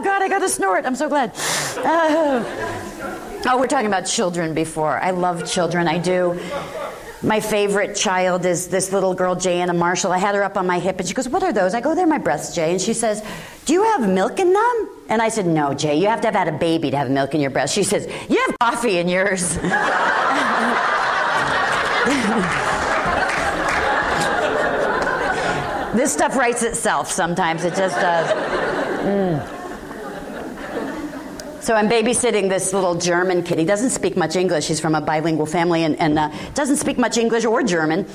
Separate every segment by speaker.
Speaker 1: Oh, God, I got a snort. I'm so glad. Oh, we're talking about children before. I love children. I do. My favorite child is this little girl, Jayana Marshall. I had her up on my hip, and she goes, what are those? I go, they're my breasts, Jay. And she says, do you have milk in them? And I said, no, Jay, you have to have had a baby to have milk in your breast. She says, you have coffee in yours. This stuff writes itself sometimes. It just does. So I'm babysitting this little German kid. He doesn't speak much English. He's from a bilingual family and doesn't speak much English or German.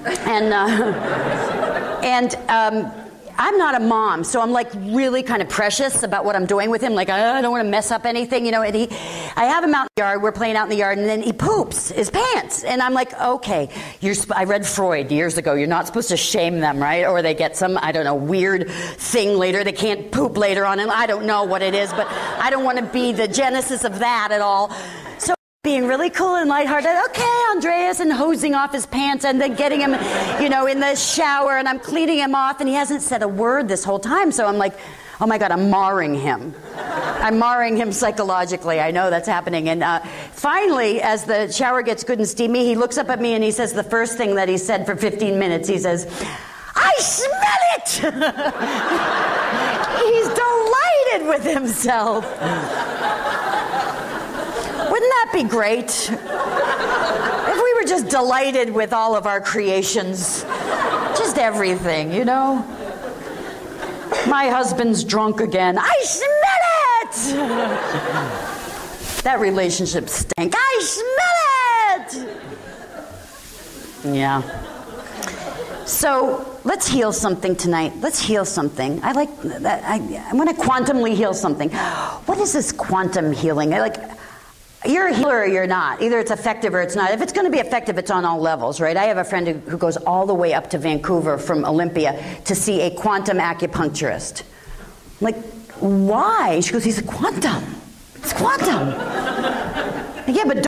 Speaker 1: And I'm not a mom, so I'm like really kind of precious about what I'm doing with him. Like, I don't want to mess up anything, you know. And I have him out in the yard. We're playing out in the yard, and then he poops his pants. And I'm like, okay, I read Freud years ago. You're not supposed to shame them, right? Or they get some, I don't know, weird thing later. They can't poop later on, and I don't know what it is, but I don't want to be the genesis of that at all. So being really cool and lighthearted, okay, Andreas, and hosing off his pants and then getting him, you know, in the shower, and I'm cleaning him off, and he hasn't said a word this whole time, so I'm like, oh my God, I'm marring him. I'm marring him psychologically. I know that's happening. And finally, as the shower gets good and steamy, he looks up at me and he says the first thing that he said for 15 minutes. He says, I smell it! He's delighted with himself. Wouldn't that be great? If we were just delighted with all of our creations. Just everything, you know? My husband's drunk again. I smell it! That relationship stank. I smell it! Yeah. So let's heal something tonight. Let's heal something. I like that. I want to quantumly heal something. What is this quantum healing? You're a healer or you're not. Either it's effective or it's not. If it's going to be effective, it's on all levels, right? I have a friend who goes all the way up to Vancouver from Olympia to see a quantum acupuncturist. I'm like, why? She goes, he's a quantum. It's quantum. Yeah, but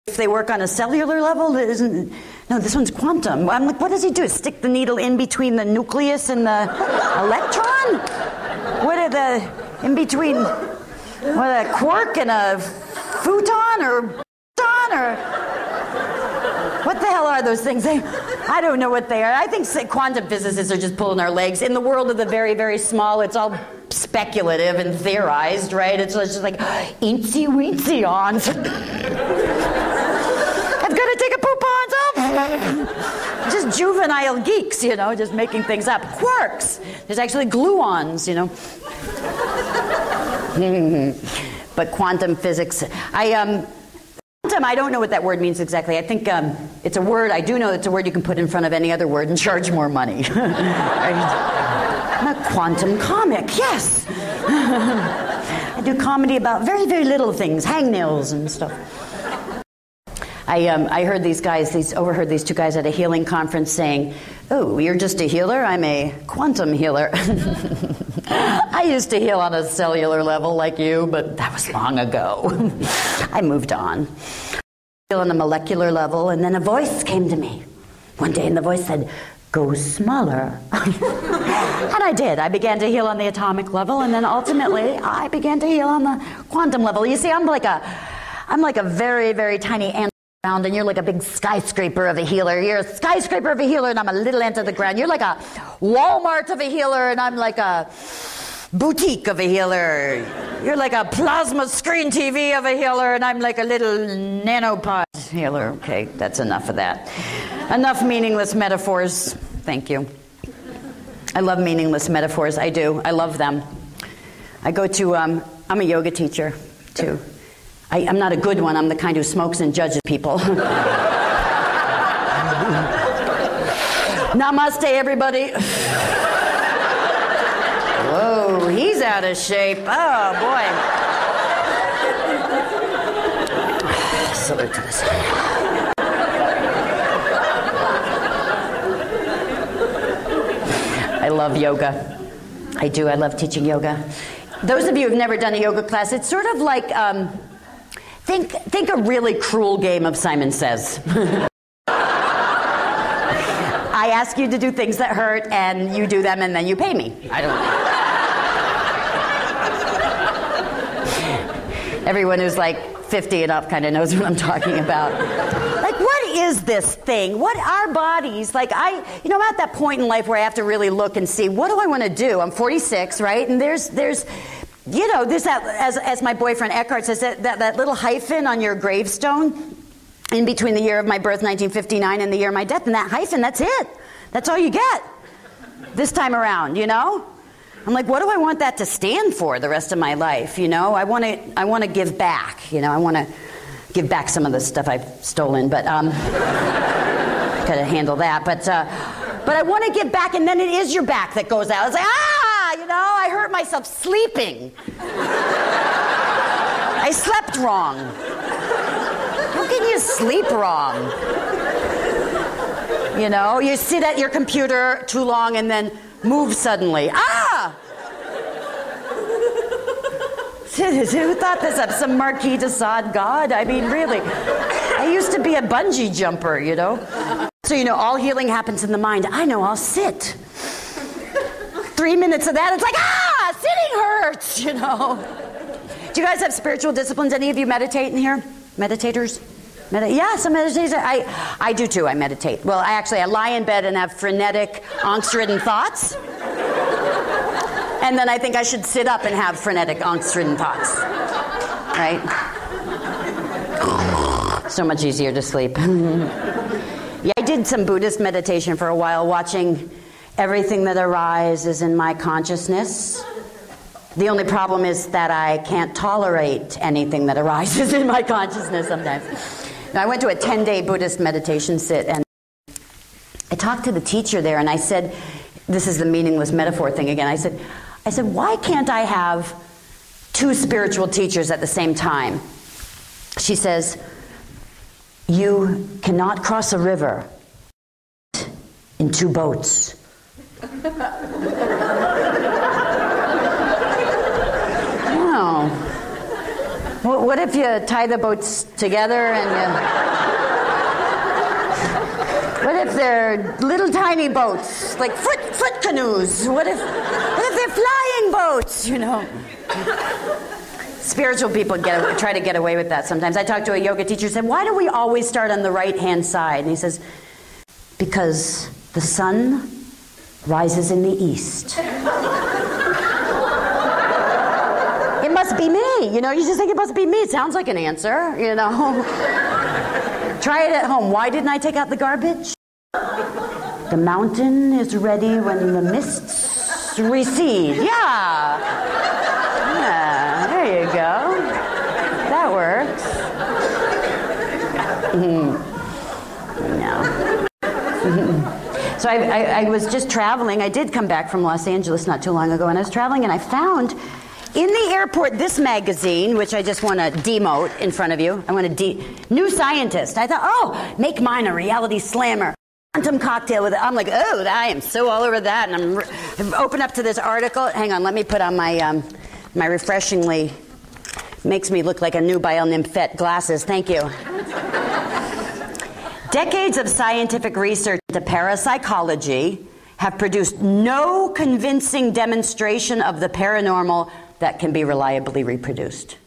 Speaker 1: if they work on a cellular level, no, this one's quantum. I'm like, what does he do? Stick the needle in between the nucleus and the electron? What are the, in between, what, a quark and a futon or what the hell are those things? I don't know what they are. I think quantum physicists are just pulling our legs. In the world of the very, very small, it's all speculative and theorized, right? It's just like, eensy weensy on. I've got to take a poop on. Just juvenile geeks, you know, just making things up. Quarks. There's actually gluons, you know. But quantum physics, quantum, I don't know what that word means exactly. I think it's a word, I do know it's a word you can put in front of any other word and charge more money. I'm a quantum comic, yes. I do comedy about very, very little things, hangnails and stuff. I heard overheard these two guys at a healing conference saying, oh, you're just a healer? I'm a quantum healer. I used to heal on a cellular level like you, but that was long ago. I moved on. I heal on a molecular level, and then a voice came to me one day, and the voice said, go smaller. And I did. I began to heal on the atomic level, and then ultimately I began to heal on the quantum level. You see, I'm like a very, very tiny ant around, and you're like a big skyscraper of a healer. You're a skyscraper of a healer, and I'm a little ant of the ground. You're like a Walmart of a healer, and I'm like a boutique of a healer. You're like a plasma screen TV of a healer, and I'm like a little nanopod healer. Okay, that's enough of that. Enough meaningless metaphors. Thank you. I love meaningless metaphors. I do. I love them. I go to, I'm a yoga teacher, too. I'm not a good one. I'm the kind who smokes and judges people. Namaste, everybody. Whoa, he's out of shape. Oh, boy. Salute to the sun. I love yoga. I do. I love teaching yoga. Those of you who've never done a yoga class, it's sort of like, think a really cruel game of Simon Says. I ask you to do things that hurt, and you do them, and then you pay me. I don't know. Everyone who's like 50 and up kind of knows what I'm talking about. Like, what is this thing? What are bodies? Like, I'm at that point in life where I have to really look and see, what do I want to do? I'm 46, right? And there's there's that, as my boyfriend Eckhart says, that little hyphen on your gravestone in between the year of my birth, 1959, and the year of my death. And that hyphen, that's it. That's all you get this time around, I'm like, what do I want that to stand for the rest of my life? I want to give back. I want to give back some of the stuff I've stolen, but gotta handle that. But I want to give back, and then it is your back that goes out. It's like, I hurt myself sleeping. I slept wrong. How can you sleep wrong? You sit at your computer too long and then move suddenly. Who thought this up? Some Marquis de Sade god? I mean, really. I used to be a bungee jumper, So, all healing happens in the mind. I know, I'll sit. 3 minutes of that, it's like, sitting hurts, Do you guys have spiritual disciplines? Any of you meditate in here? Meditators? Yeah, some meditators. I do too, I meditate. Well, I lie in bed and have frenetic, angst-ridden thoughts. And then I think I should sit up and have frenetic, angst-ridden thoughts. Right? So much easier to sleep. Yeah, I did some Buddhist meditation for a while, watching everything that arises in my consciousness. The only problem is that I can't tolerate anything that arises in my consciousness sometimes. Now, I went to a 10-day Buddhist meditation sit, and I talked to the teacher there, and I said, this is the meaningless metaphor thing again. I said, why can't I have two spiritual teachers at the same time? She says, you cannot cross a river in two boats. Oh. What if you tie the boats together and what if they're little tiny boats, like foot canoes? What if they're flying boats, Spiritual people try to get away with that sometimes. I talked to a yoga teacher who said, why do we always start on the right-hand side? And he says, because the sun rises in the east. It must be me, you just think it must be me. It sounds like an answer, Try it at home. Why didn't I take out the garbage? The mountain is ready when the mists recede. Yeah, there you go. That works. No. So I was just traveling. I did come back from Los Angeles not too long ago, and I was traveling, and I found in the airport this magazine, which I just want to demote in front of you. I want to New Scientist. I thought, make mine a reality slammer. Quantum cocktail with it. I'm like, I am so all over that. And I'm open up to this article. Hang on, let me put on my my refreshingly, makes me look like a nubile nymphette glasses. Thank you. Decades of scientific research into parapsychology have produced no convincing demonstration of the paranormal that can be reliably reproduced.